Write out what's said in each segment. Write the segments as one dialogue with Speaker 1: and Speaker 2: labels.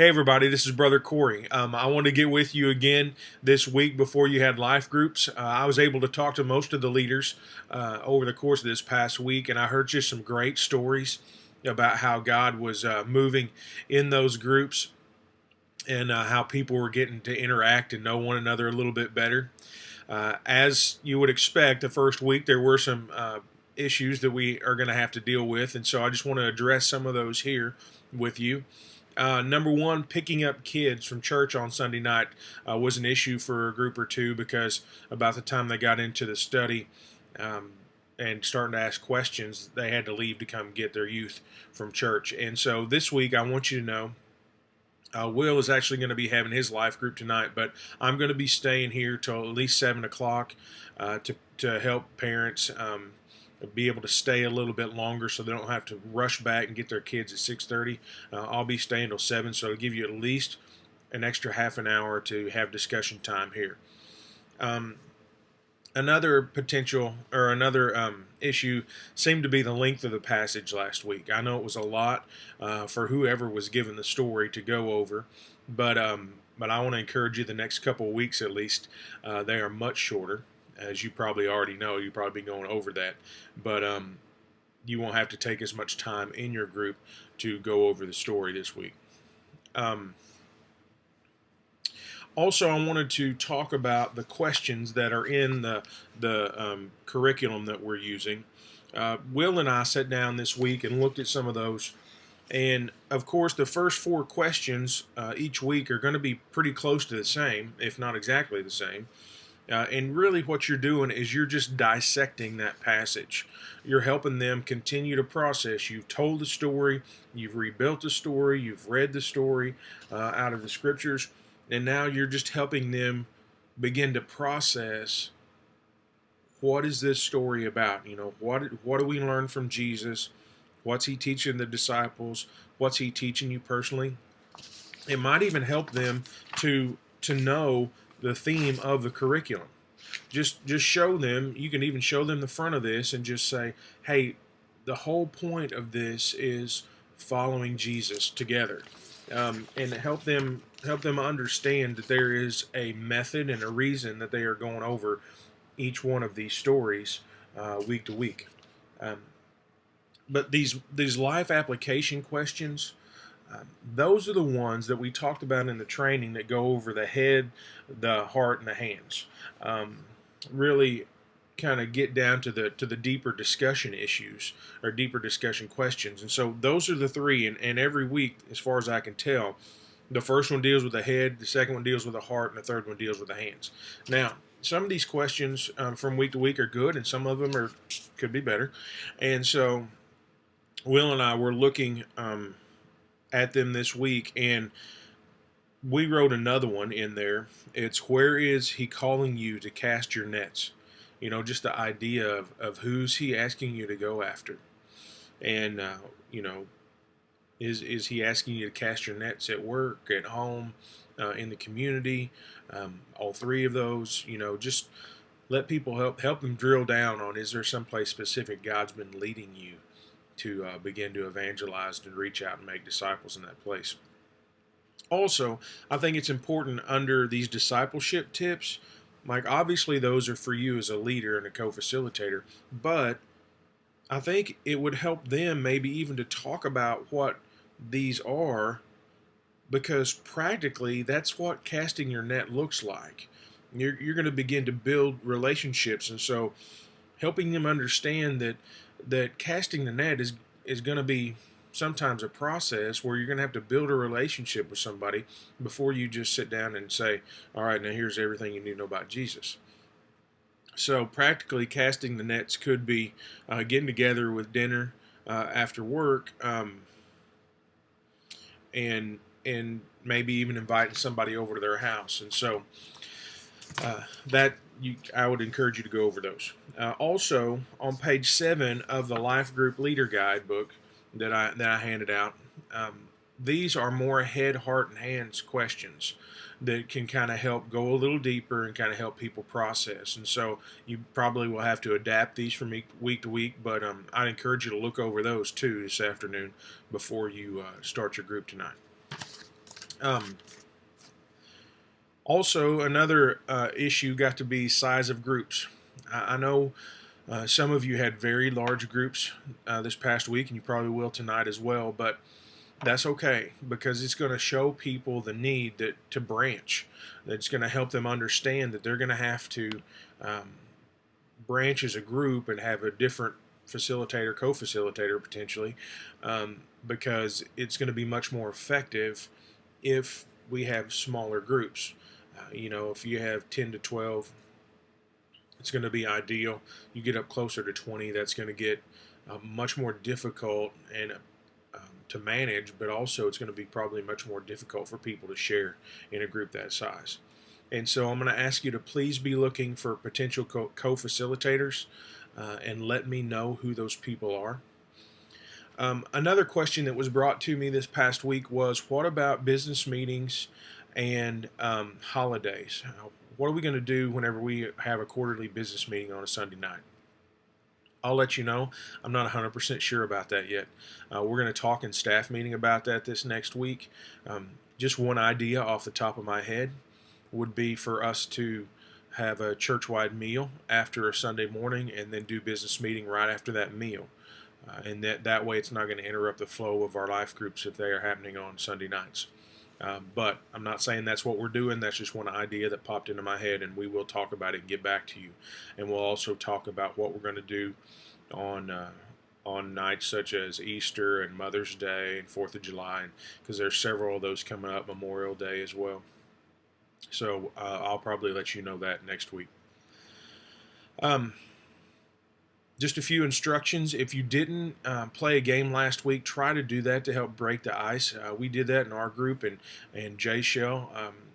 Speaker 1: Hey everybody, this is Brother Corey. I want to get with you again this week before you had life groups. I was able to talk to most of the leaders over the course of this past week, and I heard just some great stories about how God was moving in those groups and how people were getting to interact and know one another a little bit better. As you would expect, the first week there were some issues that we are going to have to deal with, and so I just want to address some of those here with you. Number one, picking up kids from church on Sunday night was an issue for a group or two because about the time they got into the study um, and starting to ask questions, they had to leave to come get their youth from church. And so this week, I want you to know Will is actually going to be having his life group tonight, but I'm going to be staying here till at least 7 o'clock to help parents be able to stay a little bit longer so they don't have to rush back and get their kids at 6:30. I'll be staying till 7, so it'll give you at least an extra half an hour to have discussion time here. Um, Another potential or another issue seemed to be the length of the passage last week. I know it was a lot for whoever was given the story to go over, but I want to encourage you the next couple of weeks at least. They are much shorter, as you probably already know. You've probably been going over that, but you won't have to take as much time in your group to go over the story this week. Um, Also, I wanted to talk about the questions that are in the curriculum that we're using. Will and I sat down this week and looked at some of those. And of course, the first four questions each week are going to be pretty close to the same, if not exactly the same. And really, what you're doing is you're just dissecting that passage. You're helping them continue to process. You've told the story, you've rebuilt the story, you've read the story out of the scriptures, and now you're just helping them begin to process what is this story about. You know, what do we learn from Jesus? What's he teaching the disciples? What's he teaching you personally? It might even help them to know the theme of the curriculum. Just show them. You can even show them the front of this and just say, "Hey, the whole point of this is following Jesus together," and help them understand that there is a method and a reason that they are going over each one of these stories week to week. Um, but these life application questions, those are the ones that we talked about in the training that go over the head, the heart, and the hands. Really kind of get down to the deeper discussion issues or deeper discussion questions. And so those are the three. And every week, as far as I can tell, the first one deals with the head, the second one deals with the heart, and the third one deals with the hands. Now, some of these questions from week to week are good, and some of them could be better. And so Will and I were looking at them this week, and we wrote another one in there. It's, where is he calling you to cast your nets? You know, just the idea of who's he asking you to go after. And, you know, is he asking you to cast your nets at work, at home, in the community? All three of those, you know, just let people help them drill down on, is there someplace specific God's been leading you to begin to evangelize and reach out and make disciples in that place. Also, I think it's important under these discipleship tips, like obviously those are for you as a leader and a co-facilitator, but I think it would help them maybe even to talk about what these are, because practically that's what casting your net looks like. You're going to begin to build relationships, and so helping them understand that casting the net is going to be sometimes a process where you're going to have to build a relationship with somebody before you just sit down and say, all right, now here's everything you need to know about Jesus. So practically casting the nets could be getting together with dinner after work, and maybe even inviting somebody over to their house. And so I would encourage you to go over those. Also, on page 7 of the Life Group Leader Guide book that I handed out, these are more head, heart, and hands questions that can kind of help go a little deeper and kind of help people process. And so you probably will have to adapt these from week to week, but I'd encourage you to look over those too this afternoon before you start your group tonight. Um, Also, another issue got to be size of groups. I know some of you had very large groups this past week, and you probably will tonight as well, but that's okay because it's going to show people the need to branch. It's going to help them understand that they're going to have to um, branch as a group and have a different facilitator, co-facilitator potentially, because it's going to be much more effective if we have smaller groups. If you have 10 to 12, it's going to be ideal. You get up closer to 20, that's going to get much more difficult and to manage, but also it's going to be probably much more difficult for people to share in a group that size. And so I'm going to ask you to please be looking for potential co-facilitators and let me know who those people are. Another question that was brought to me this past week was, what about business meetings and holidays? What are we going to do whenever we have a quarterly business meeting on a Sunday night? I'll let you know. I'm not 100% sure about that yet. We're going to talk in staff meeting about that this next week. Just one idea off the top of my head would be for us to have a church-wide meal after a Sunday morning and then do business meeting right after that meal. And that way it's not going to interrupt the flow of our life groups if they are happening on Sunday nights. But I'm not saying that's what we're doing. That's just one idea that popped into my head, and we will talk about it and get back to you. And we'll also talk about what we're going to do on nights such as Easter and Mother's Day and 4th of July, because there's several of those coming up, Memorial Day as well. So I'll probably let you know that next week. Just a few instructions. If you didn't play a game last week, try to do that to help break the ice. We did that in our group, and Jay Shell,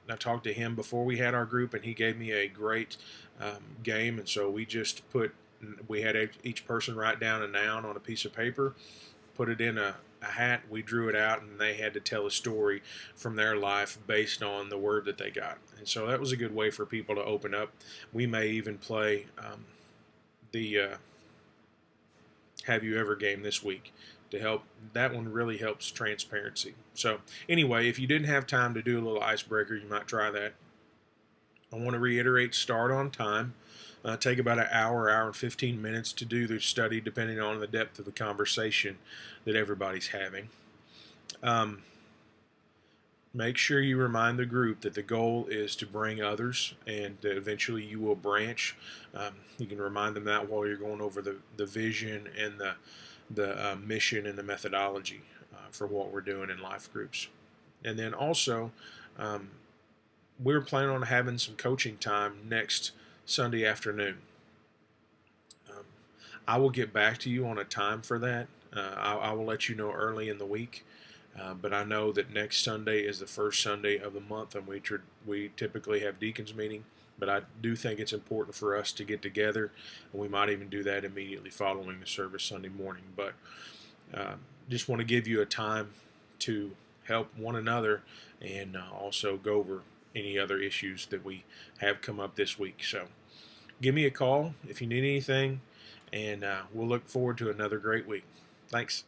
Speaker 1: I talked to him before we had our group, and he gave me a great game. And so we had each person write down a noun on a piece of paper, put it in a hat, we drew it out, and they had to tell a story from their life based on the word that they got. And so that was a good way for people to open up. We may even play the Have You Ever game this week to help. That one really helps transparency. So anyway, if you didn't have time to do a little icebreaker, you might try that. I want to reiterate, start on time. Take about an hour and 15 minutes to do the study, depending on the depth of the conversation that everybody's having. Make sure you remind the group that the goal is to bring others, and eventually you will branch. You can remind them that while you're going over the vision and the mission and the methodology for what we're doing in life groups. And then also, we're planning on having some coaching time next Sunday afternoon. I will get back to you on a time for that. I will let you know early in the week. But I know that next Sunday is the first Sunday of the month, and we typically have deacons meeting. But I do think it's important for us to get together, and we might even do that immediately following the service Sunday morning. But just want to give you a time to help one another and also go over any other issues that we have come up this week. So give me a call if you need anything, and we'll look forward to another great week. Thanks.